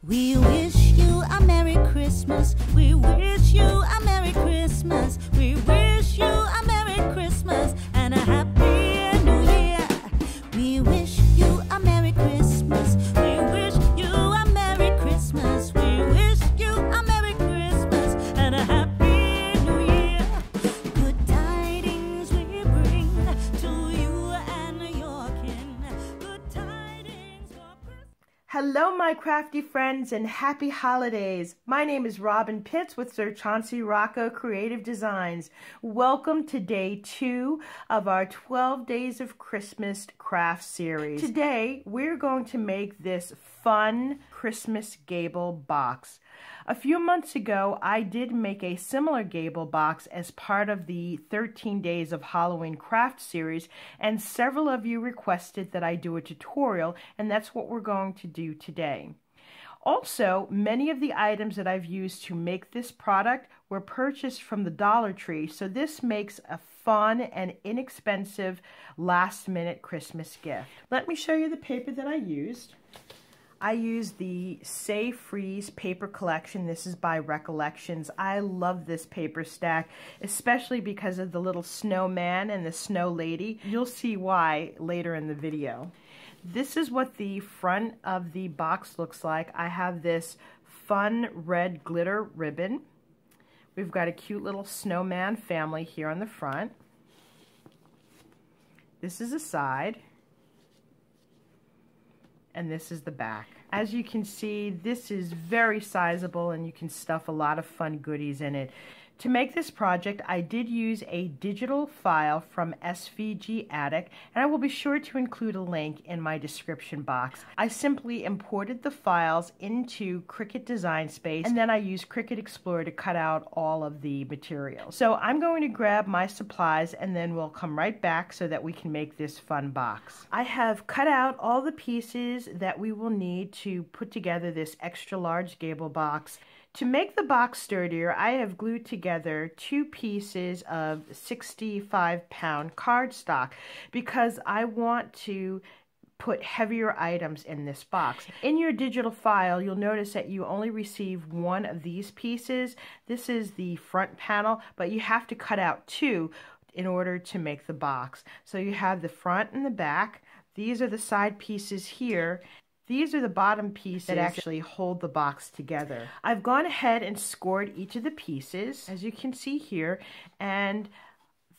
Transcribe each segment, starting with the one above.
We wish you a Merry Christmas. We wish you a Merry Christmas. We wish you a Merry Christmas and a Happy New Year. We wish you a Merry Christmas. We wish you a Merry Christmas. We wish you a Merry Christmas and a Happy New Year. Good tidings we bring to you and your kin. Good tidings for Christmas. Hello, my crafty friends, and happy holidays. My name is Robyn Pitts with Sir Chauncey Rocco Creative Designs. Welcome to day 2 of our 12 Days of Christmas craft series. Today, we're going to make this fun Christmas gable box. A few months ago, I did make a similar gable box as part of the 13 Days of Halloween craft series, and several of you requested that I do a tutorial, and that's what we're going to do today. Also, many of the items that I've used to make this product were purchased from the Dollar Tree, so this makes a fun and inexpensive last-minute Christmas gift. Let me show you the paper that I used. I used the Say Freeze paper collection. This is by Recollections. I love this paper stack, especially because of the little snowman and the snow lady. You'll see why later in the video. This is what the front of the box looks like. I have this fun red glitter ribbon. We've got a cute little snowman family here on the front. This is the side. And this is the back. As you can see, this is very sizable and you can stuff a lot of fun goodies in it. To make this project, I did use a digital file from SVG Attic, and I will be sure to include a link in my description box. I simply imported the files into Cricut Design Space, and then I used Cricut Explorer to cut out all of the materials. So I'm going to grab my supplies, and then we'll come right back so that we can make this fun box. I have cut out all the pieces that we will need to put together this extra large gable box. To make the box sturdier, I have glued together 2 pieces of 65-pound cardstock because I want to put heavier items in this box. In your digital file, you'll notice that you only receive 1 of these pieces. This is the front panel, but you have to cut out 2 in order to make the box. So you have the front and the back. These are the side pieces here. These are the bottom pieces that actually hold the box together. I've gone ahead and scored each of the pieces, as you can see here, and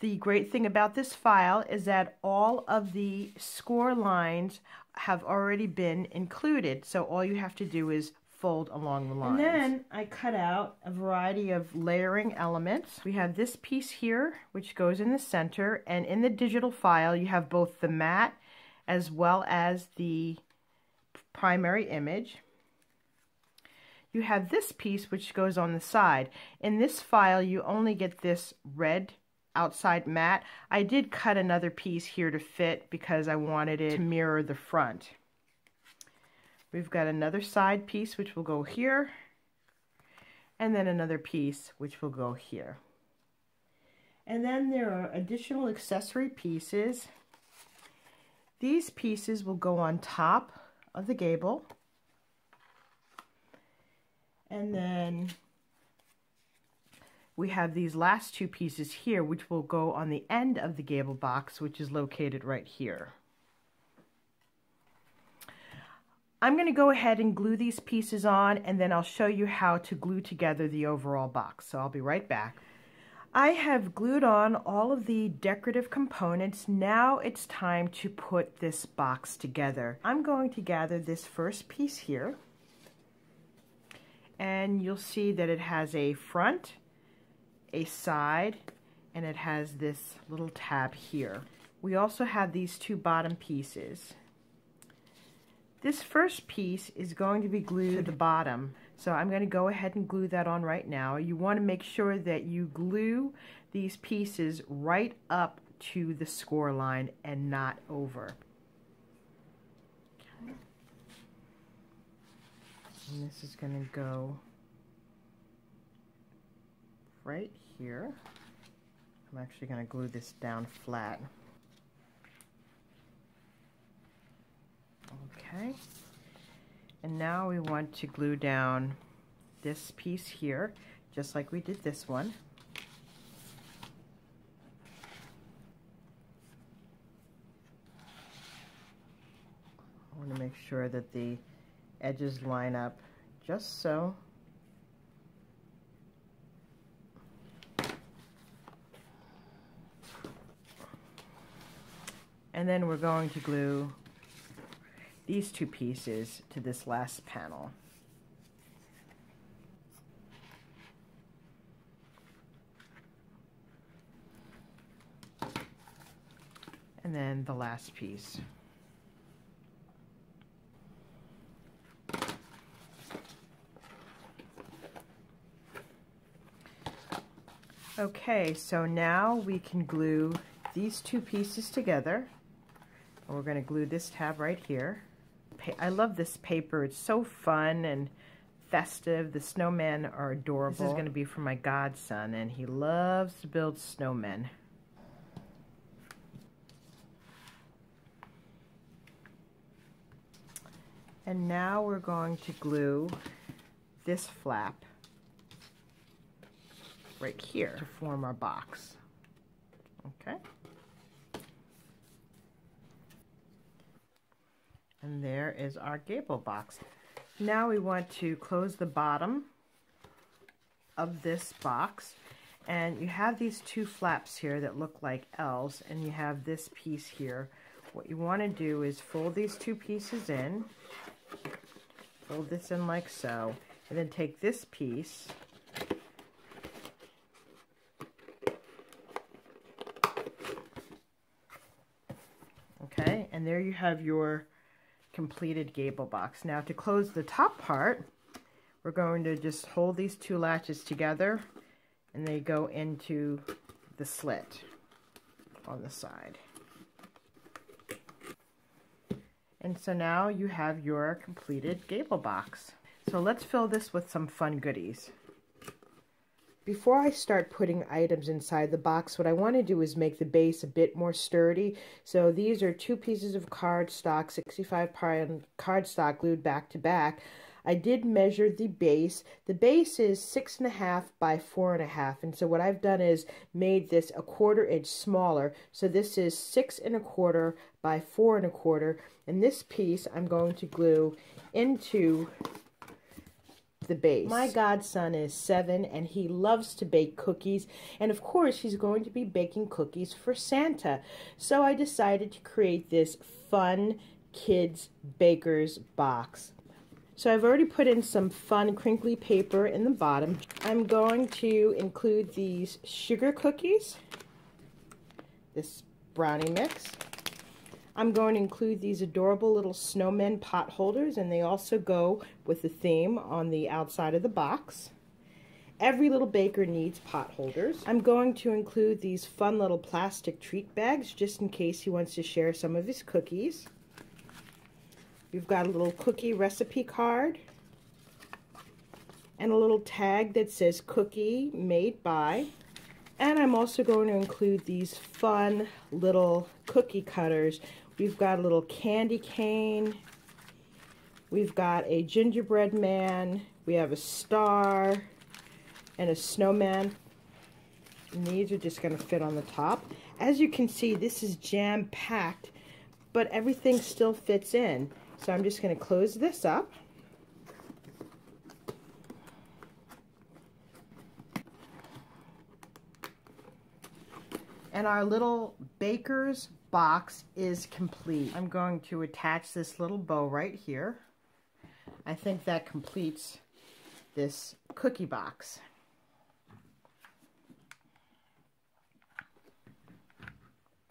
the great thing about this file is that all of the score lines have already been included, so all you have to do is fold along the lines. And then I cut out a variety of layering elements. We have this piece here, which goes in the center, and in the digital file you have both the mat as well as the primary image. You have this piece which goes on the side. In this file you only get this red outside mat. I did cut another piece here to fit because I wanted it to mirror the front. We've got another side piece which will go here, and then another piece which will go here. And then there are additional accessory pieces. These pieces will go on top of the gable, and then we have these last 2 pieces here which will go on the end of the gable box, which is located right here. I'm going to go ahead and glue these pieces on, and then I'll show you how to glue together the overall box, so I'll be right back. I have glued on all of the decorative components. Now it's time to put this box together. I'm going to gather this first piece here, and you'll see that it has a front, a side, and it has this little tab here. We also have these 2 bottom pieces. This first piece is going to be glued to the bottom, so I'm going to go ahead and glue that on right now. You want to make sure that you glue these pieces right up to the score line and not over. Okay. And this is going to go right here. I'm actually going to glue this down flat. Okay. And now we want to glue down this piece here, just like we did this one. I want to make sure that the edges line up just so. And then we're going to glue these two pieces to this last panel. And then the last piece. Okay, so now we can glue these two pieces together. And we're going to glue this tab right here. I love this paper. It's so fun and festive. The snowmen are adorable. This is going to be for my godson, and he loves to build snowmen. And now we're going to glue this flap right here to form our box. Okay. And there is our gable box. Now we want to close the bottom of this box, and you have these two flaps here that look like L's, and you have this piece here. What you want to do is fold these two pieces in, fold this in like so, and then take this piece and there you have your completed gable box. Now to close the top part, we're going to just hold these two latches together and they go into the slit on the side. And so now you have your completed gable box. So let's fill this with some fun goodies. Before I start putting items inside the box, what I want to do is make the base a bit more sturdy. So these are 2 pieces of cardstock, 65-pound cardstock glued back to back. I did measure the base. The base is 6.5 by 4.5, and so what I've done is made this a 1/4 inch smaller. So this is 6.25 by 4.25, and this piece I'm going to glue into the base. My godson is 7 and he loves to bake cookies, and of course he's going to be baking cookies for Santa. So I decided to create this fun kids baker's box. So I've already put in some fun crinkly paper in the bottom. I'm going to include these sugar cookies, this brownie mix. I'm going to include these adorable little snowmen pot holders, and they also go with the theme on the outside of the box. Every little baker needs pot holders. I'm going to include these fun little plastic treat bags just in case he wants to share some of his cookies. We've got a little cookie recipe card and a little tag that says cookie made by. And I'm also going to include these fun little cookie cutters. We've got a little candy cane. We've got a gingerbread man. We have a star and a snowman. And these are just going to fit on the top. As you can see, this is jam-packed, but everything still fits in. So I'm just going to close this up. And our little baker's box is complete. I'm going to attach this little bow right here. I think that completes this cookie box.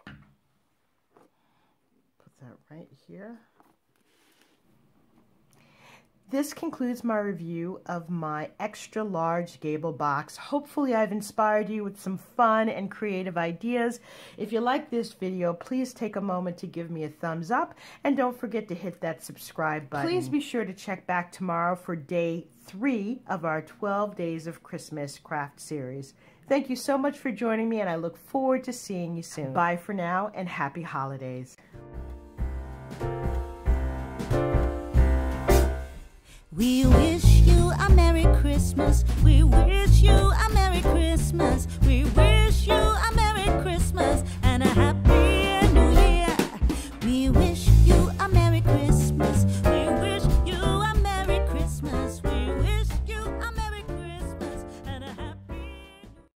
Put that right here. This concludes my review of my extra large gable box. Hopefully I've inspired you with some fun and creative ideas. If you like this video, please take a moment to give me a thumbs up, and don't forget to hit that subscribe button. Please be sure to check back tomorrow for day 3 of our 12 Days of Christmas craft series. Thank you so much for joining me, and I look forward to seeing you soon. Bye for now, and happy holidays.